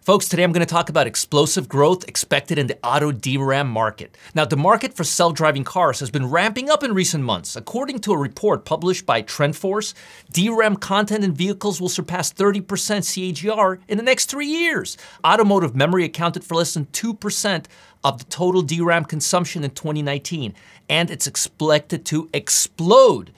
Folks, today I'm going to talk about explosive growth expected in the auto DRAM market. Now, the market for self-driving cars has been ramping up in recent months. According to a report published by TrendForce, DRAM content in vehicles will surpass 30% CAGR in the next 3 years. Automotive memory accounted for less than 2% of the total DRAM consumption in 2019, and it's expected to explode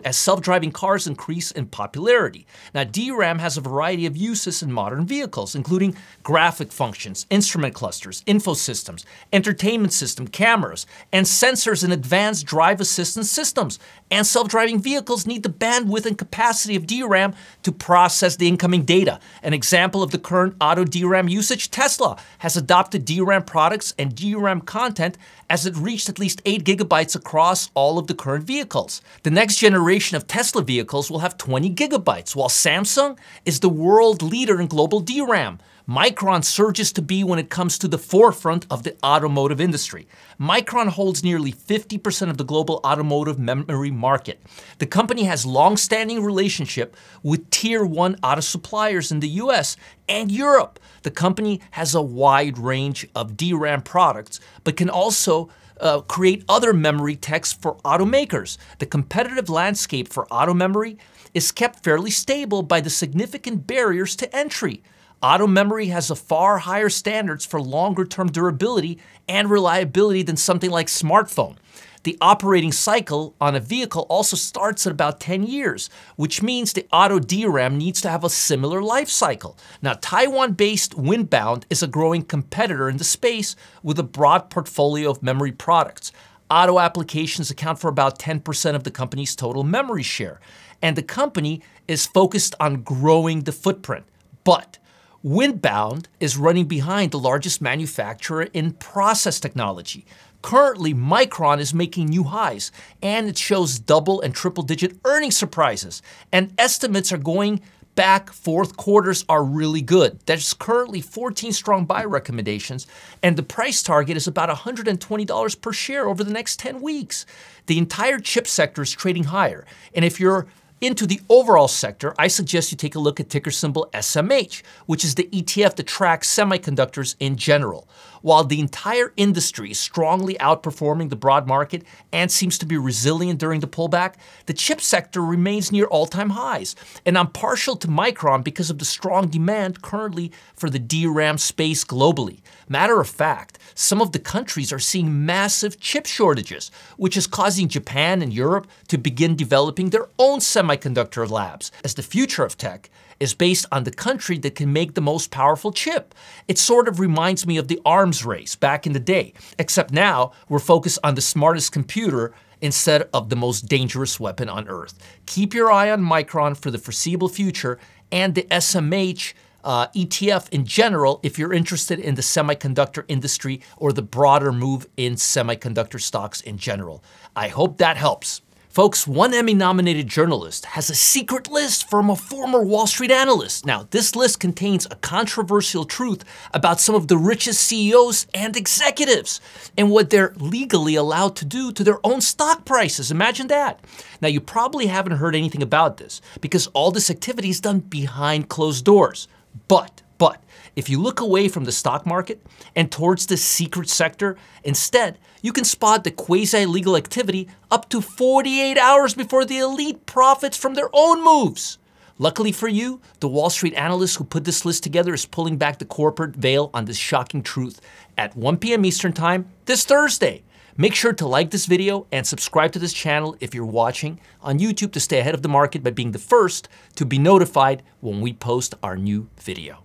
as self-driving cars increase in popularity. Now, DRAM has a variety of uses in modern vehicles, including graphic functions, instrument clusters, info systems, entertainment system, cameras, and sensors in advanced drive assistance systems. And self-driving vehicles need the bandwidth and capacity of DRAM to process the incoming data. An example of the current auto DRAM usage, Tesla has adopted DRAM products and DRAM content as it reached at least 8 gigabytes across all of the current vehicles. The next generation of Tesla vehicles will have 20 gigabytes, while Samsung is the world leader in global DRAM. Micron surges to be when it comes to the forefront of the automotive industry. Micron holds nearly 50% of the global automotive memory market. The company has long-standing relationship with Tier 1 auto suppliers in the US and Europe. The company has a wide range of DRAM products, but can also create other memory techs for automakers. The competitive landscape for auto memory is kept fairly stable by the significant barriers to entry. Auto memory has a far higher standards for longer-term durability and reliability than something like smartphone. The operating cycle on a vehicle also starts at about 10 years, which means the auto DRAM needs to have a similar life cycle. Now, Taiwan-based Windbound is a growing competitor in the space with a broad portfolio of memory products. Auto applications account for about 10% of the company's total memory share, and the company is focused on growing the footprint. But Windbound is running behind the largest manufacturer in process technology. Currently, Micron is making new highs, and it shows double and triple-digit earnings surprises. And estimates are going back fourth quarters are really good. There's currently 14 strong buy recommendations, and the price target is about $120 per share over the next 10 weeks. The entire chip sector is trading higher, and if you're into the overall sector, I suggest you take a look at ticker symbol SMH, which is the ETF that tracks semiconductors in general. While the entire industry is strongly outperforming the broad market and seems to be resilient during the pullback, the chip sector remains near all-time highs. And I'm partial to Micron because of the strong demand currently for the DRAM space globally. Matter of fact, some of the countries are seeing massive chip shortages, which is causing Japan and Europe to begin developing their own semiconductor labs, as the future of tech is based on the country that can make the most powerful chip. It sort of reminds me of the arms race back in the day, except now we're focused on the smartest computer instead of the most dangerous weapon on Earth. Keep your eye on Micron for the foreseeable future and the SMH ETF in general if you're interested in the semiconductor industry or the broader move in semiconductor stocks in general. I hope that helps. Folks, one Emmy-nominated journalist has a secret list from a former Wall Street analyst. Now, this list contains a controversial truth about some of the richest CEOs and executives and what they're legally allowed to do to their own stock prices. Imagine that. Now, you probably haven't heard anything about this because all this activity is done behind closed doors. But if you look away from the stock market and towards the secret sector, instead, you can spot the quasi-legal activity up to 48 hours before the elite profits from their own moves. Luckily for you, the Wall Street analyst who put this list together is pulling back the corporate veil on this shocking truth at 1 p.m. Eastern Time this Thursday. Make sure to like this video and subscribe to this channel if you're watching on YouTube to stay ahead of the market by being the first to be notified when we post our new video.